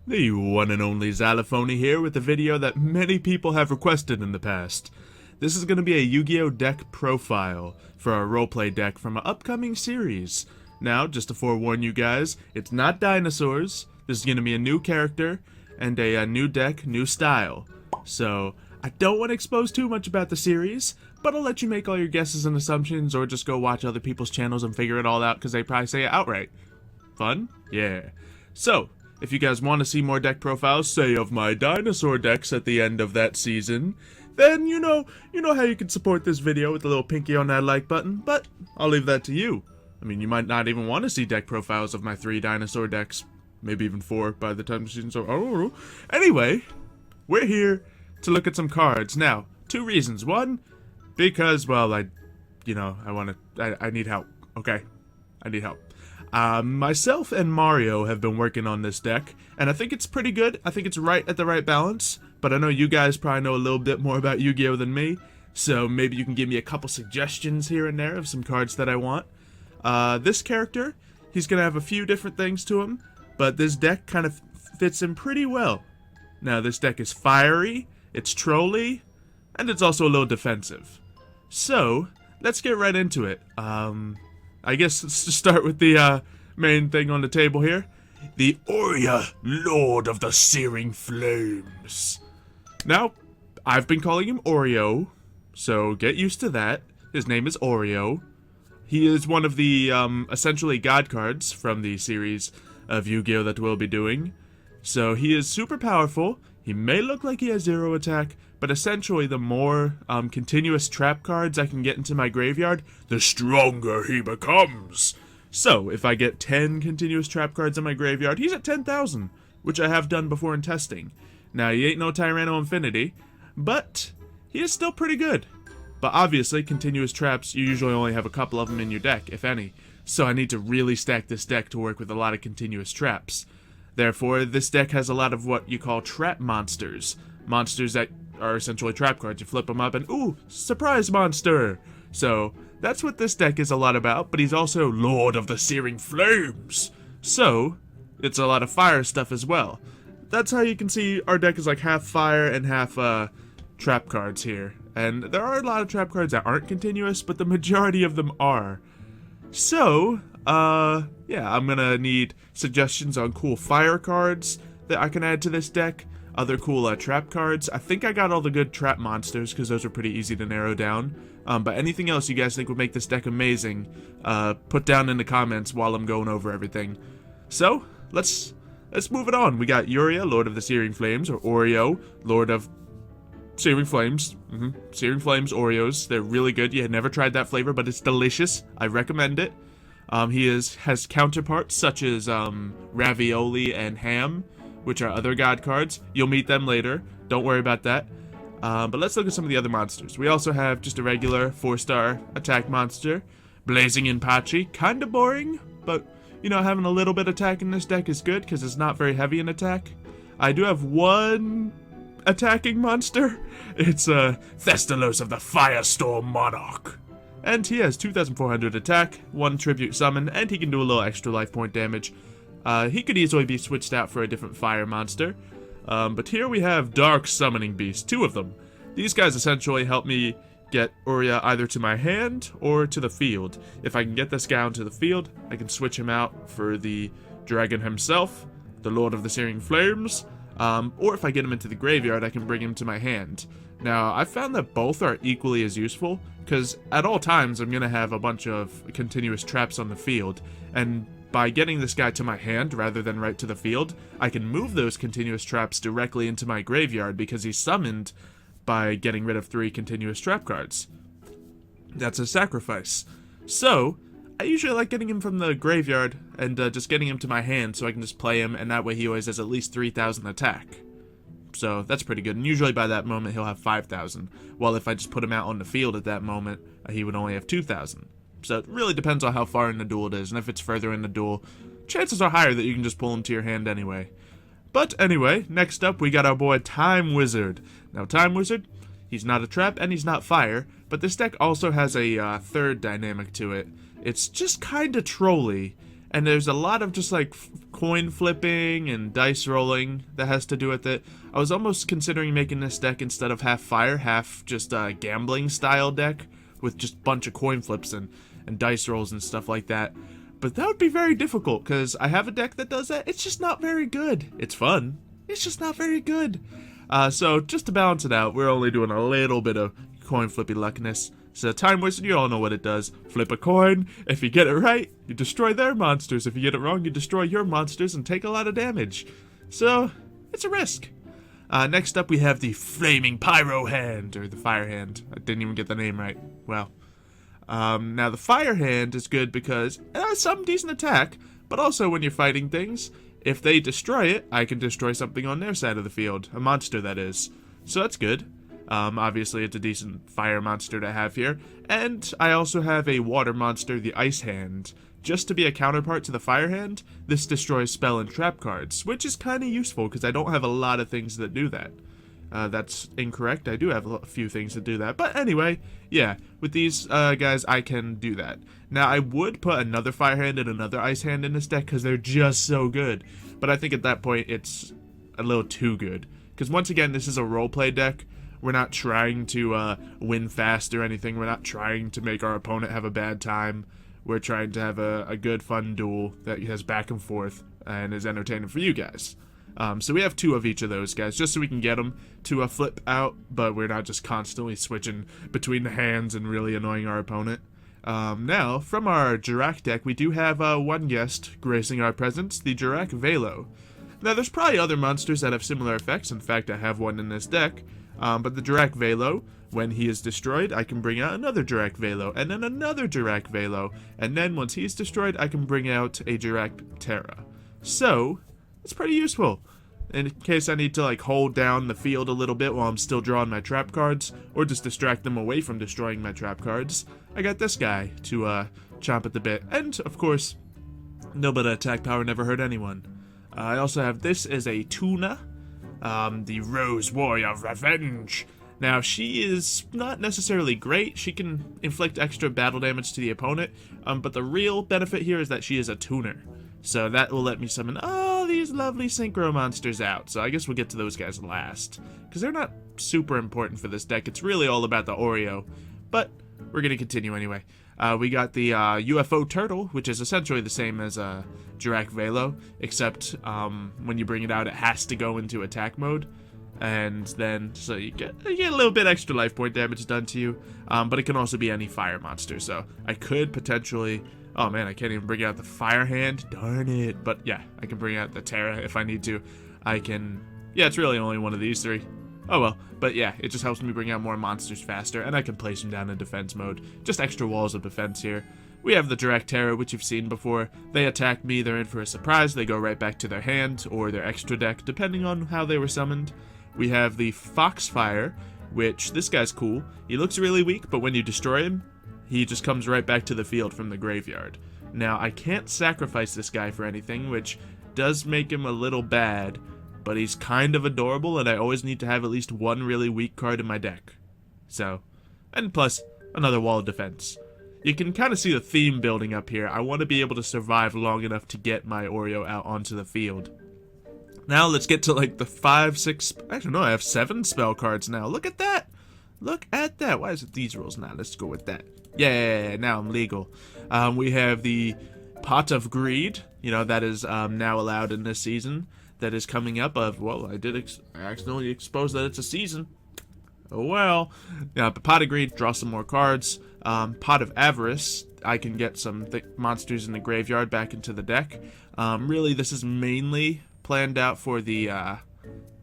The one and only Xylophoney here with a video that many people have requested in the past. This is going to be a Yu-Gi-Oh! Deck profile for our roleplay deck from an upcoming series. Now, just to forewarn you guys, it's not dinosaurs. This is going to be a new character and a new deck, new style. So, I don't want to expose too much about the series, but I'll let you make all your guesses and assumptions or just go watch other people's channels and figure it all out because they probably say it outright. Fun? Yeah. So, if you guys want to see more deck profiles, say of my dinosaur decks at the end of that season, then you know how you can support this video with a little pinky on that like button, but I'll leave that to you. I mean, you might not even want to see deck profiles of my 3 dinosaur decks, maybe even 4 by the time the season's over. I don't know. Anyway, we're here to look at some cards. Now, 2 reasons. One, because, well, I need help, okay? I need help. Myself and Mario have been working on this deck, and I think it's pretty good. I think it's right at the right balance, but I know you guys probably know a little bit more about Yu-Gi-Oh! Than me, so maybe you can give me a couple suggestions here and there of some cards that I want. This character, he's gonna have a few different things to him, but this deck kind of fits him pretty well. Now, this deck is fiery, it's trolly, and it's also a little defensive. So, let's get right into it. I guess let's just start with the main thing on the table here. The URIA, Lord of the Searing Flames. Now, I've been calling him Oreo, so get used to that. His name is Oreo. He is one of the, essentially god cards from the series of Yu-Gi-Oh! That we'll be doing. So he is super powerful. He may look like he has 0 attack, but essentially the more continuous trap cards I can get into my graveyard, the stronger he becomes. So, if I get 10 continuous trap cards in my graveyard, he's at 10,000, which I have done before in testing. Now, he ain't no Tyranno Infinity, but he is still pretty good. But obviously, continuous traps, you usually only have a couple of them in your deck, if any. So I need to really stack this deck to work with a lot of continuous traps. Therefore, this deck has a lot of what you call trap monsters. Monsters that are essentially trap cards. You flip them up and, ooh, surprise monster! So, that's what this deck is a lot about, but he's also Lord of the Searing Flames! So, it's a lot of fire stuff as well. That's how you can see our deck is like half fire and half, trap cards here. And there are a lot of trap cards that aren't continuous, but the majority of them are. So, yeah, I'm gonna need suggestions on cool fire cards that I can add to this deck, other cool trap cards. I think I got all the good trap monsters, because those are pretty easy to narrow down. But anything else you guys think would make this deck amazing, put down in the comments while I'm going over everything. So, let's move it on. We got URIA, Lord of the Searing Flames, or Oreo, Lord of Searing Flames. Searing Flames Oreos. They're really good. You had never tried that flavor, but it's delicious. I recommend it. He has counterparts such as Ravioli and Ham, which are other god cards. You'll meet them later. Don't worry about that. But let's look at some of the other monsters. We also have just a regular 4-star attack monster, Blazing Inpachi. Kinda boring, but you know, having a little bit of attack in this deck is good because it's not very heavy in attack. I do have one attacking monster. It's Thestalos of the Firestorm Monarch. And he has 2,400 attack, 1 tribute summon, and he can do a little extra life point damage. He could easily be switched out for a different fire monster. But here we have Dark Summoning Beast, 2 of them. These guys essentially help me get URIA either to my hand or to the field. If I can get this guy onto the field, I can switch him out for the dragon himself, the Lord of the Searing Flames, or if I get him into the graveyard, I can bring him to my hand. Now, I found that both are equally as useful, because at all times I'm going to have a bunch of continuous traps on the field, and by getting this guy to my hand rather than right to the field, I can move those continuous traps directly into my graveyard because he's summoned by getting rid of 3 continuous trap cards. That's a sacrifice. So, I usually like getting him from the graveyard and just getting him to my hand so I can just play him, and that way he always has at least 3,000 attack. So that's pretty good, and usually by that moment he'll have 5,000, while if I just put him out on the field at that moment, he would only have 2,000. So it really depends on how far in the duel it is, and if it's further in the duel, chances are higher that you can just pull him to your hand anyway. But anyway, next up we got our boy Time Wizard. Now Time Wizard, he's not a trap and he's not fire, but this deck also has a third dynamic to it. It's just kinda trolly, and there's a lot of just like coin flipping and dice rolling that has to do with it. I was almost considering making this deck instead of half fire, half just a gambling style deck with just a bunch of coin flips and dice rolls and stuff like that. But that would be very difficult because I have a deck that does that. It's just not very good. It's fun. It's just not very good. So just to balance it out, we're only doing a little bit of coin flippy luckiness. So time wasted, you all know what it does. Flip a coin. If you get it right, you destroy their monsters. If you get it wrong, you destroy your monsters and take a lot of damage. So it's a risk. Next up, we have the Flaming Pyro Hand, or the Fire Hand. I didn't even get the name right. Well, now the Fire Hand is good because it has some decent attack, but also when you're fighting things, if they destroy it, I can destroy something on their side of the field. A monster, that is. So that's good. Obviously, it's a decent fire monster to have here. And I also have a water monster, the Ice Hand. Just to be a counterpart to the Fire Hand, this destroys spell and trap cards, which is kind of useful because I don't have a lot of things that do that. That's incorrect. I do have a few things that do that. But anyway, yeah, with these guys, I can do that. Now, I would put another Fire Hand and another Ice Hand in this deck because they're just so good. But I think at that point, it's a little too good. Because once again, this is a roleplay deck. We're not trying to win fast or anything. We're not trying to make our opponent have a bad time. We're trying to have a good, fun duel that has back and forth and is entertaining for you guys. So we have 2 of each of those guys, just so we can get them to flip out, but we're not just constantly switching between the hands and really annoying our opponent. Now, from our Jirac deck, we do have one guest gracing our presence, the Jirac Velo. Now, there's probably other monsters that have similar effects. In fact, I have one in this deck. But the Jirac Velo, when he is destroyed, I can bring out another Jirac Velo, and then another Jirac Velo, and then once he's destroyed, I can bring out a Jirac Terra. So, it's pretty useful. In case I need to like hold down the field a little bit while I'm still drawing my trap cards, or just distract them away from destroying my trap cards, I got this guy to chomp at the bit. And, of course, no bit of attack power never hurt anyone. I also have this as a Tuna. The Rose Warrior Revenge. Now, she is not necessarily great. She can inflict extra battle damage to the opponent, but the real benefit here is that she is a tuner. So that will let me summon all these lovely synchro monsters out. So I guess we'll get to those guys last, because they're not super important for this deck. It's really all about the Oreo, but we're going to continue anyway. We got the UFO Turtle, which is essentially the same as Jirac Velo, except when you bring it out, it has to go into attack mode. And then, so you get a little bit extra life point damage done to you. But it can also be any fire monster. So I could potentially... Oh man, I can't even bring out the Fire Hand. Darn it. But yeah, I can bring out the Terra if I need to. I can... Yeah, it's really only one of these 3. Oh well, but yeah, it just helps me bring out more monsters faster, and I can place them down in defense mode. Just extra walls of defense here. We have the Jirac Terra, which you've seen before. They attack me, they're in for a surprise, they go right back to their hand, or their extra deck, depending on how they were summoned. We have the Foxfire, which, this guy's cool. He looks really weak, but when you destroy him, he just comes right back to the field from the graveyard. Now, I can't sacrifice this guy for anything, which does make him a little bad, but he's kind of adorable, and I always need to have at least one really weak card in my deck. So, and plus, another wall of defense. You can kind of see the theme building up here. I want to be able to survive long enough to get my Oreo out onto the field. Now let's get to like the 5, 6, actually no, I have 7 spell cards now. Look at that! Look at that! Why is it these rules now? Let's go with that. Yeah, now I'm legal. We have the Pot of Greed, that is now allowed in this season. That is coming up well, I accidentally exposed that it's a season. Oh well. Yeah, but Pot of Greed, draw some more cards. Pot of Avarice, I can get some monsters in the graveyard back into the deck. Really, this is mainly planned out for the,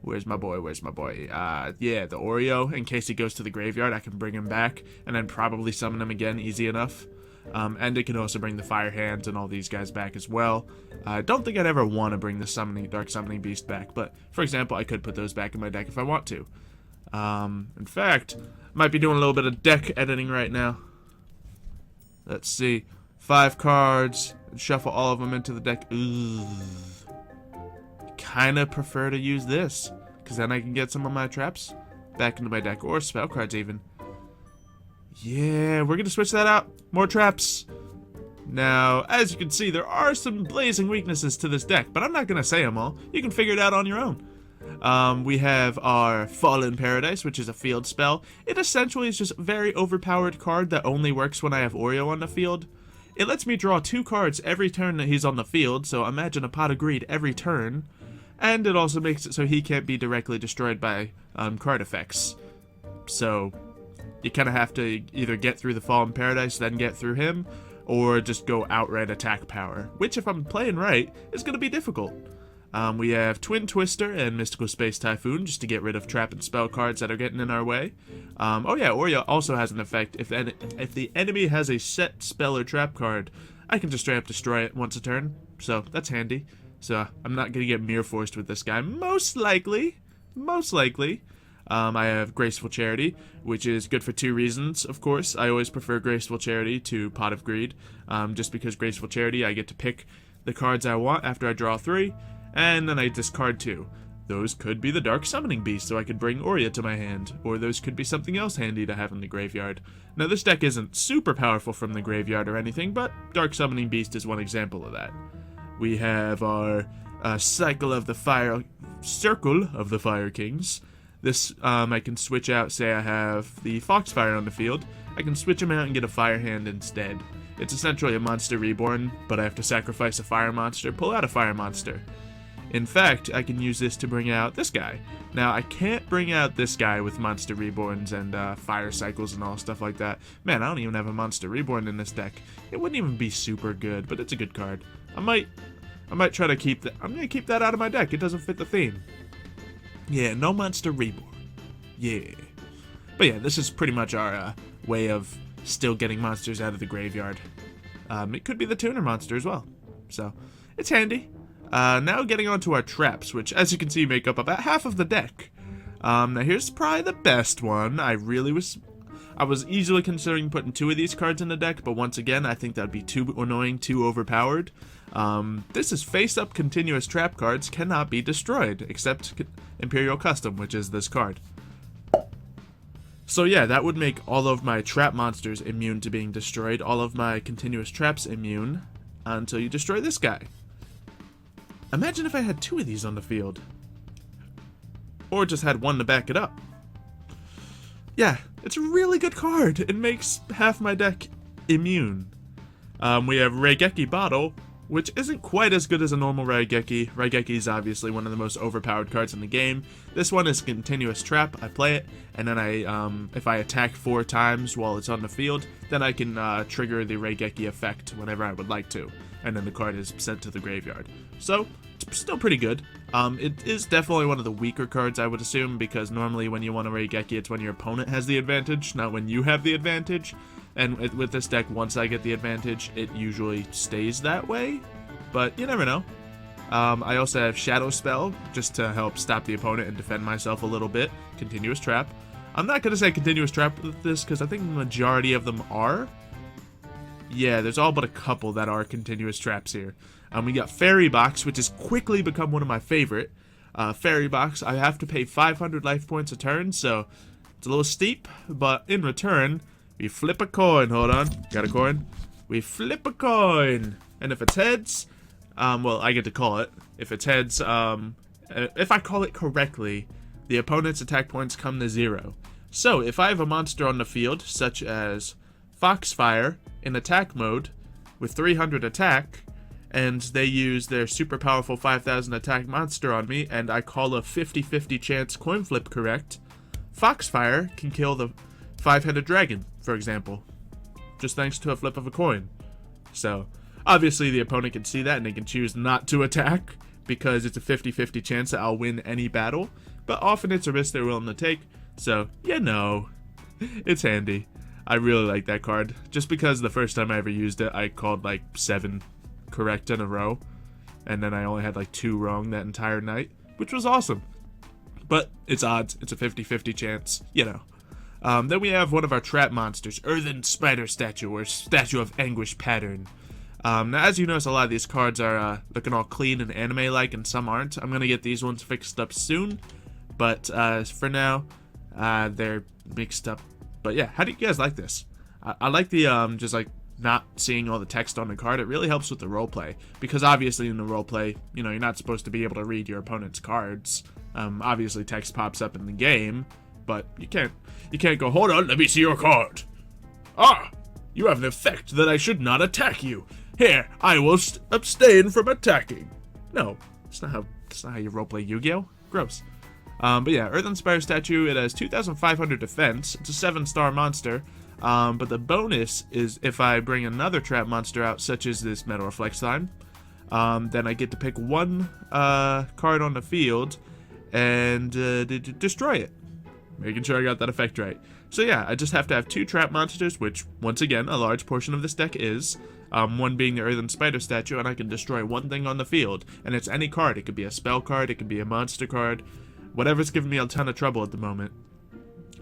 where's my boy? Yeah, the Oreo. In case he goes to the graveyard, I can bring him back, and then probably summon him again, easy enough. And it can also bring the Fire Hands and all these guys back as well. I don't think I'd ever want to bring the Dark Summoning Beast back, but for example, I could put those back in my deck if I want to. In fact, might be doing a little bit of deck editing right now. Let's see. 5 cards, and shuffle all of them into the deck. Kind of prefer to use this, because then I can get some of my traps back into my deck, or spell cards even. Yeah, we're going to switch that out. More traps. Now, as you can see, there are some blazing weaknesses to this deck, but I'm not going to say them all. You can figure it out on your own. We have our Fallen Paradise, which is a field spell. It essentially is just a very overpowered card that only works when I have Oreo on the field. It lets me draw 2 cards every turn that he's on the field, so imagine a Pot of Greed every turn. And it also makes it so he can't be directly destroyed by card effects. So you kind of have to either get through the Fallen Paradise, then get through him, or just go outright attack power, which if I'm playing right, is going to be difficult. We have Twin Twister and Mystical Space Typhoon, just to get rid of trap and spell cards that are getting in our way. Oh yeah, Oreo also has an effect. If the enemy has a set spell or trap card, I can just straight up destroy it once a turn, so that's handy. So I'm not going to get Mirror Forced with this guy, most likely. I have Graceful Charity, which is good for 2 reasons, of course. I always prefer Graceful Charity to Pot of Greed, just because Graceful Charity, I get to pick the cards I want after I draw 3, and then I discard 2. Those could be the Dark Summoning Beast, so I could bring Aurea to my hand, or those could be something else handy to have in the graveyard. Now, this deck isn't super powerful from the graveyard or anything, but Dark Summoning Beast is one example of that. We have our Circle of the Fire Kings. This, I can switch out, say I have the Foxfire on the field, I can switch him out and get a Fire Hand instead. It's essentially a Monster Reborn, but I have to sacrifice a Fire Monster, pull out a Fire Monster. In fact, I can use this to bring out this guy. Now, I can't bring out this guy with Monster Reborns and Fire Cycles and all stuff like that. Man, I don't even have a Monster Reborn in this deck. It wouldn't even be super good, but it's a good card. I might try to keep that. I'm gonna keep that out of my deck. It doesn't fit the theme. Yeah, no Monster Reborn. Yeah. But yeah, this is pretty much our way of still getting monsters out of the graveyard. It could be the tuner monster as well. So, it's handy. Now getting on to our traps, which as you can see make up about half of the deck. Now here's probably the best one. I was easily considering putting 2 of these cards in the deck, but once again, I think that'd be too annoying, too overpowered. This is face-up continuous trap cards cannot be destroyed, except Imperial Custom, which is this card. So yeah, that would make all of my trap monsters immune to being destroyed, all of my continuous traps immune, until you destroy this guy. Imagine if I had 2 of these on the field. Or just had 1 to back it up. Yeah, it's a really good card. It makes half my deck immune. We have Raigeki Bottle, which isn't quite as good as a normal Raigeki. Raigeki is obviously one of the most overpowered cards in the game. This one is continuous trap. I play it, and then if I attack 4 times while it's on the field, then I can trigger the Raigeki effect whenever I would like to, and then the card is sent to the graveyard. So, it's still pretty good. It is definitely one of the weaker cards, I would assume, because normally when you want a Raigeki, it's when your opponent has the advantage, not when you have the advantage. And with this deck, once I get the advantage, it usually stays that way, but you never know. I also have Shadow Spell, just to help stop the opponent and defend myself a little bit. Continuous Trap. I'm not going to say Continuous Trap with this, because I think the majority of them are. Yeah, there's all but a couple that are Continuous Traps here. We got Fairy Box, which has quickly become one of my favorite. Fairy Box, I have to pay 500 life points a turn, so it's a little steep, but in return, we flip a coin. Hold on. Got a coin? We flip a coin. And if it's heads, well, I get to call it. If it's heads, if I call it correctly, the opponent's attack points come to 0. So, if I have a monster on the field, such as Foxfire, in attack mode, with 300 attack, and they use their super powerful 5000 attack monster on me, and I call a 50-50 chance coin flip correct, Foxfire can kill the 5-headed dragon, for example, just thanks to a flip of a coin. So, obviously the opponent can see that and they can choose not to attack, because it's a 50-50 chance that I'll win any battle, but often it's a risk they're willing to take, so, you know, it's handy. I really like that card, just because the first time I ever used it, I called like 7 correct in a row, and then I only had like 2 wrong that entire night, which was awesome. But it's odds, it's a 50-50 chance, you know. Then we have one of our trap monsters, Earthen Spider Statue, or Statue of Anguish Pattern. Now, as you notice, a lot of these cards are looking all clean and anime-like, and some aren't. I'm going to get these ones fixed up soon, but for now, they're mixed up. But yeah, how do you guys like this? I like the just like not seeing all the text on the card, it really helps with the roleplay. Because obviously in the roleplay, you know, you're not supposed to be able to read your opponent's cards. Obviously text pops up in the game, but you can't go, hold on, let me see your card. Ah, you have an effect that I should not attack you. Here, I will abstain from attacking. No, that's not how you roleplay Yu-Gi-Oh! Gross. But yeah, Earth-Inspired Statue, it has 2,500 defense. It's a 7-star monster. But the bonus is if I bring another trap monster out, such as this Metal Reflect Slime, then I get to pick one card on the field and destroy it. Making sure I got that effect right. So yeah, I just have to have 2 trap monsters, which, once again, a large portion of this deck is. One being the Earthen Spider Statue, and I can destroy one thing on the field. And it's any card. It could be a spell card, it could be a monster card, whatever's giving me a ton of trouble at the moment.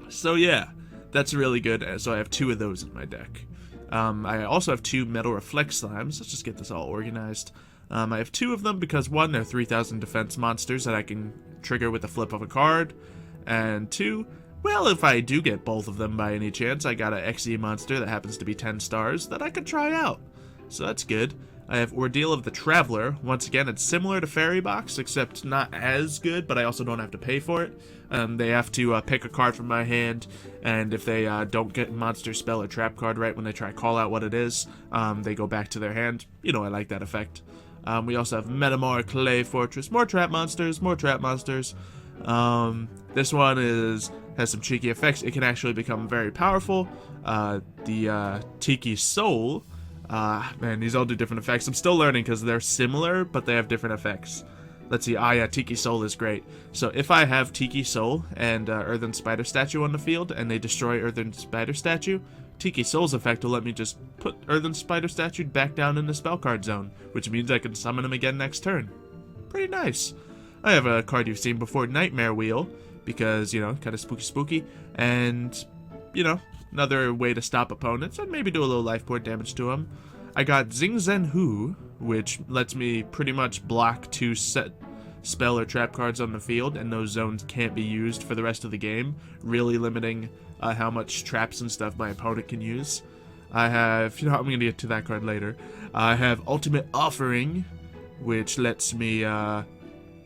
So yeah, that's really good. So I have 2 of those in my deck. I also have 2 Metal Reflect Slimes. Let's just get this all organized. I have 2 of them because 1, they're 3,000 defense monsters that I can trigger with the flip of a card. And 2, well, if I do get both of them by any chance, I got an XE monster that happens to be 10 stars that I could try out. So that's good. I have Ordeal of the Traveler. Once again, it's similar to Fairy Box, except not as good, but I also don't have to pay for it. They have to pick a card from my hand, and if they don't get monster, spell, or trap card right when they try to call out what it is, they go back to their hand. You know, I like that effect. We also have Metamor Clay Fortress. More trap monsters, more trap monsters. This one has some cheeky effects. It can actually become very powerful. The Tiki Soul. Man, these all do different effects. I'm still learning because they're similar, but they have different effects. Let's see. Yeah, Tiki Soul is great. So if I have Tiki Soul and Earthen Spider Statue on the field, and they destroy Earthen Spider Statue, Tiki Soul's effect will let me just put Earthen Spider Statue back down in the spell card zone, which means I can summon him again next turn. Pretty nice. I have a card you've seen before, Nightmare Wheel, because, you know, kind of spooky, and, you know, another way to stop opponents and maybe do a little life point damage to them. I got Xing Zhen Hu, which lets me pretty much block 2 set spell or trap cards on the field, and those zones can't be used for the rest of the game, really limiting how much traps and stuff my opponent can use. I have, you know, I'm going to get to that card later. I have Ultimate Offering, which lets me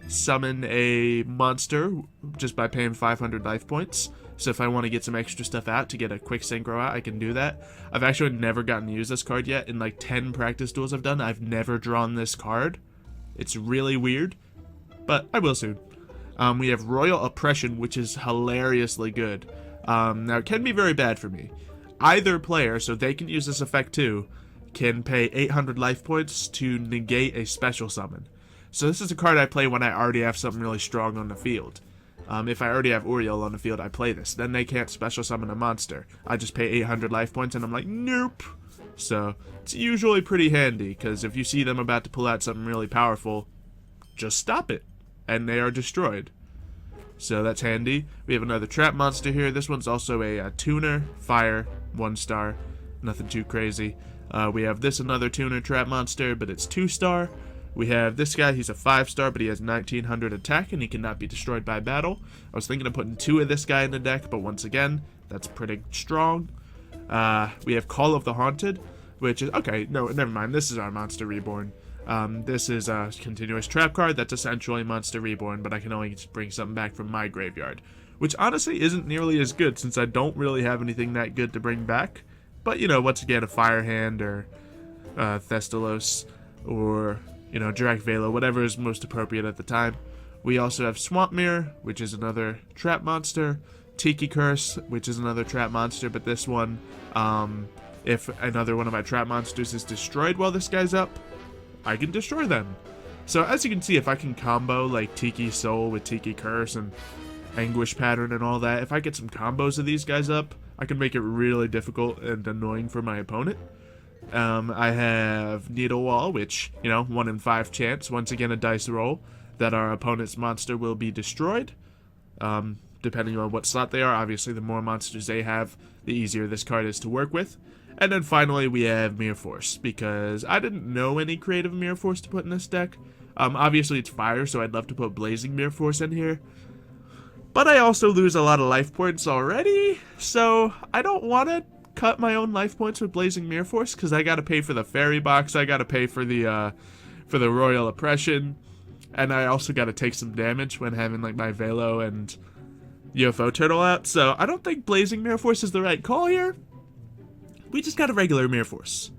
summon a monster just by paying 500 life points. So if I want to get some extra stuff out to get a quick synchro out, I can do that. I've actually never gotten to use this card yet. In like 10 practice duels I've done, I've never drawn this card. It's really weird, but I will soon. We have Royal Oppression, which is hilariously good. Now, it can be very bad for me. Either player, so they can use this effect too, can pay 800 life points to negate a special summon. So this is a card I play when I already have something really strong on the field. If I already have Uriel on the field, I play this. Then they can't special summon a monster. I just pay 800 life points and I'm like, nope. So it's usually pretty handy, because if you see them about to pull out something really powerful, just stop it, and they are destroyed. So that's handy. We have another trap monster here. This one's also a tuner, fire, 1 star, nothing too crazy. We have this another tuner trap monster, but it's 2 star. We have this guy, he's a 5 star, but he has 1900 attack, and he cannot be destroyed by battle. I was thinking of putting 2 of this guy in the deck, but once again, that's pretty strong. We have Call of the Haunted, which is, okay, no, never mind, this is our Monster Reborn. This is a continuous trap card that's essentially Monster Reborn, but I can only bring something back from my graveyard, which honestly isn't nearly as good since I don't really have anything that good to bring back. But, you know, once again, a Fire Hand or Thestalos or, you know, Direct Vela, whatever is most appropriate at the time. We also have Swamp Mirror, which is another trap monster. Tiki Curse, which is another trap monster, but this one, if another one of my trap monsters is destroyed while this guy's up, I can destroy them. So as you can see, if I can combo like Tiki Soul with Tiki Curse and Anguish Pattern and all that, if I get some combos of these guys up, I can make it really difficult and annoying for my opponent. I have Needle Wall, which, you know, 1 in 5 chance, once again a dice roll, that our opponent's monster will be destroyed. Depending on what slot they are, obviously the more monsters they have, the easier this card is to work with. And then finally we have Mirror Force, because I didn't know any creative Mirror Force to put in this deck. Obviously it's fire, so I'd love to put Blazing Mirror Force in here. But I also lose a lot of life points already, so I don't want to cut my own life points with Blazing Mirror Force, because I gotta pay for the fairy box, I gotta pay for the Royal Oppression, and I also gotta take some damage when having like my Velo and UFO Turtle out, so I don't think Blazing Mirror Force is the right call here. We just got a regular Mirror Force.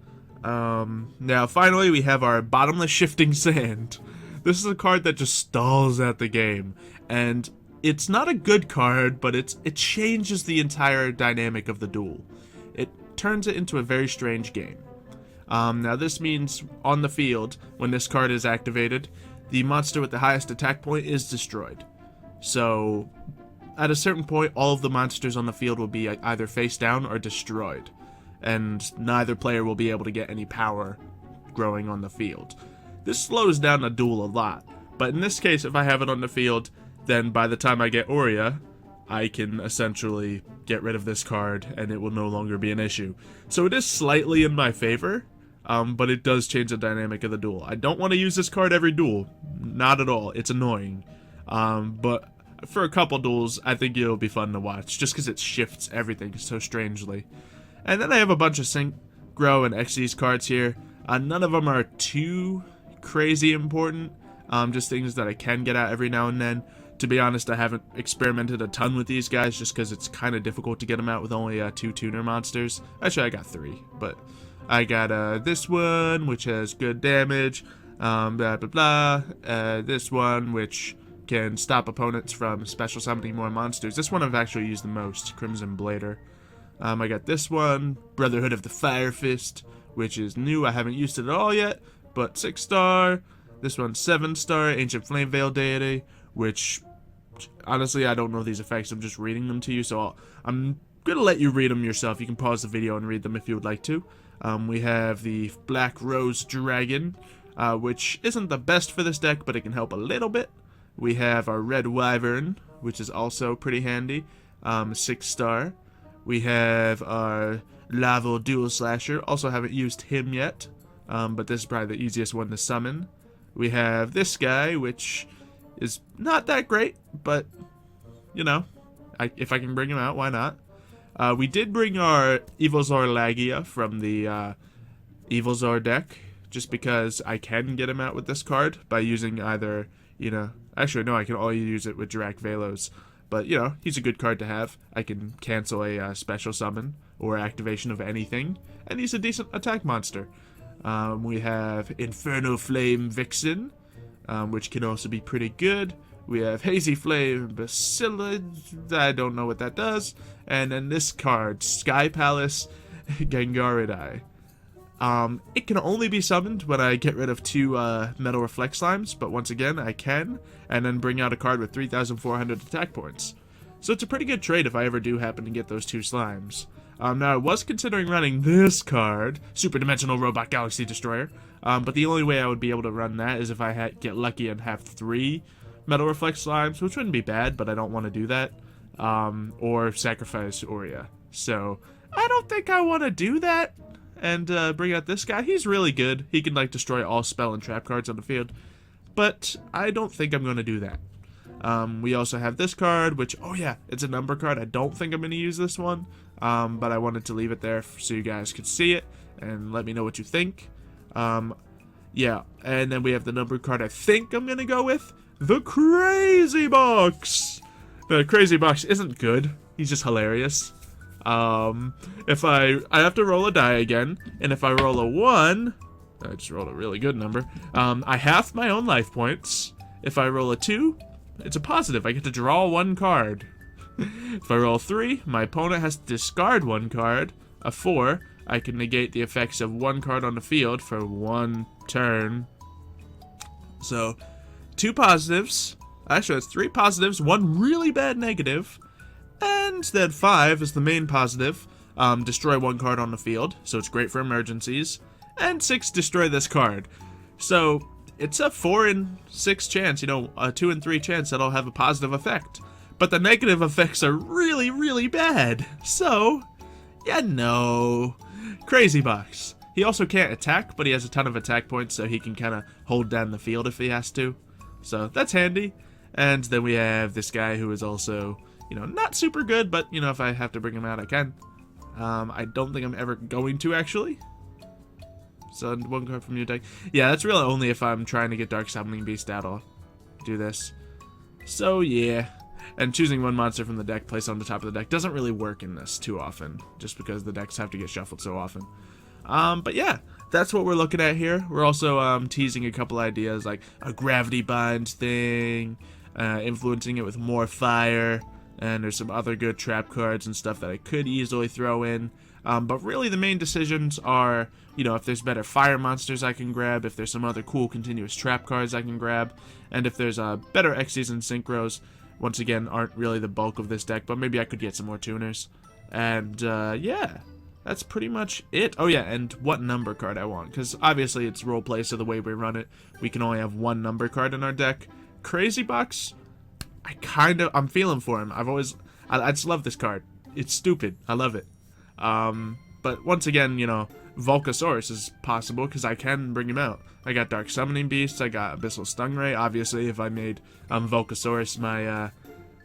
Now finally we have our Bottomless Shifting Sand. This is a card that just stalls out the game, and it's not a good card, but it changes the entire dynamic of the duel. It turns it into a very strange game. Now this means on the field, when this card is activated, the monster with the highest attack point is destroyed. So at a certain point, all of the monsters on the field will be either face down or destroyed, and neither player will be able to get any power growing on the field. This slows down a duel a lot, but in this case, if I have it on the field, then by the time I get URIA, I can essentially get rid of this card and it will no longer be an issue. So it is slightly in my favor, but it does change the dynamic of the duel. I don't want to use this card every duel, not at all, it's annoying. But for a couple duels, I think it'll be fun to watch, just because it shifts everything so strangely. And then I have a bunch of Sync, Grow, and Xyz cards here. None of them are too crazy important, just things that I can get out every now and then. To be honest, I haven't experimented a ton with these guys, just because it's kind of difficult to get them out with only 2 tuner monsters. Actually, I got 3, but I got this one, which has good damage, blah blah blah, this one, which can stop opponents from special summoning more monsters. This one I've actually used the most, Crimson Blader. I got this one, Brotherhood of the Fire Fist, which is new, I haven't used it at all yet, but 6-star. This one's 7-star, Ancient Flame Veil Deity, which, honestly, I don't know these effects, I'm just reading them to you, so I'm gonna let you read them yourself. You can pause the video and read them if you would like to. We have the Black Rose Dragon, which isn't the best for this deck, but it can help a little bit. We have our Red Wyvern, which is also pretty handy, 6-star. We have our Lavo Dual Slasher, also haven't used him yet, but this is probably the easiest one to summon. We have this guy, which is not that great, but, you know, if I can bring him out, why not? We did bring our Evilzar Lagia from the Evilzar deck, just because I can get him out with this card by using either, you know, actually no, I can only use it with Dirac Velos, but, you know, he's a good card to have. I can cancel a special summon or activation of anything, and he's a decent attack monster. We have Inferno Flame Vixen, which can also be pretty good. We have Hazy Flame Bacillid, I don't know what that does. And then this card, Sky Palace Gengaridai. It can only be summoned when I get rid of 2 Metal Reflect Slimes, but once again, I can, and then bring out a card with 3,400 attack points. So it's a pretty good trade if I ever do happen to get those 2 Slimes. Now, I was considering running this card, Super Dimensional Robot Galaxy Destroyer, but the only way I would be able to run that is if I get lucky and have 3 Metal Reflect Slimes, which wouldn't be bad, but I don't want to do that, or sacrifice URIA. So, I don't think I want to do that, and bring out this guy. He's really good. He can, like, destroy all spell and trap cards on the field, but I don't think I'm going to do that. We also have this card, which, oh yeah, it's a number card. I don't think I'm going to use this one, but I wanted to leave it there so you guys could see it and let me know what you think. Yeah, and then we have the number card I think I'm going to go with, the Crazy Box. The Crazy Box isn't good. He's just hilarious. If I have to roll a die again, and if I roll a 1, I just rolled a really good number, I half my own life points. If I roll a 2, it's a positive. I get to draw 1 card. If I roll 3, my opponent has to discard 1 card. A 4, I can negate the effects of 1 card on the field for 1 turn. So, 2 positives. Actually, that's 3 positives, 1 really bad negative. And then 5 is the main positive. Destroy 1 card on the field, so it's great for emergencies. And 6, destroy this card. So, it's a 4 in 6 chance, you know, a 2 in 3 chance that I'll have a positive effect. But the negative effects are really, really bad. So, yeah, no. Crazy Box. He also can't attack, but he has a ton of attack points, so he can kind of hold down the field if he has to. So, that's handy. And then we have this guy who is also, you know, not super good, but, you know, if I have to bring him out, I can. I don't think I'm ever going to, actually. So, 1 card from your deck. Yeah, that's really only if I'm trying to get Dark Summoning Beast out, I'll do this. So, yeah. And choosing 1 monster from the deck, placed on the top of the deck, doesn't really work in this too often, just because the decks have to get shuffled so often. But yeah, that's what we're looking at here. We're also teasing a couple ideas, like a Gravity Bind thing, influencing it with more fire, and there's some other good trap cards and stuff that I could easily throw in. But really the main decisions are, you know, if there's better fire monsters I can grab, if there's some other cool continuous trap cards I can grab, and if there's better Xy's and Synchros, once again, aren't really the bulk of this deck, but maybe I could get some more tuners. And yeah, that's pretty much it. Oh yeah, and what number card I want, because obviously it's roleplay, so the way we run it, we can only have 1 number card in our deck. Crazy Box, I'm feeling for him. I just love this card. It's stupid. I love it. But once again, you know, Volcasaurus is possible because I can bring him out. I got Dark Summoning Beasts, I got Abyssal Stingray. Obviously, if I made Volcasaurus my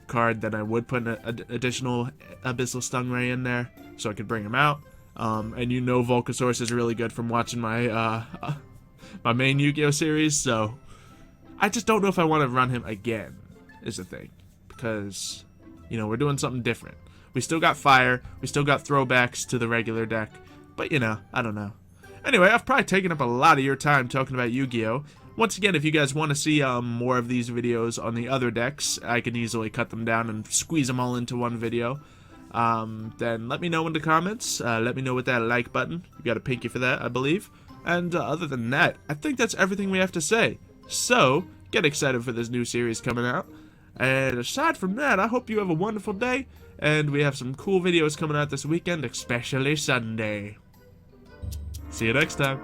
card, then I would put an additional Abyssal Stingray in there so I could bring him out. And you know Volcasaurus is really good from watching my my main Yu-Gi-Oh series, so I just don't know if I want to run him again, is the thing. Because, you know, we're doing something different. We still got fire, we still got throwbacks to the regular deck, but you know, I don't know. Anyway, I've probably taken up a lot of your time talking about Yu-Gi-Oh! Once again, if you guys want to see more of these videos on the other decks, I can easily cut them down and squeeze them all into one video. Then let me know in the comments. Let me know with that like button. You got a pinky for that, I believe. And other than that, I think that's everything we have to say. So, get excited for this new series coming out. And aside from that, I hope you have a wonderful day. And we have some cool videos coming out this weekend, especially Sunday. See you next time.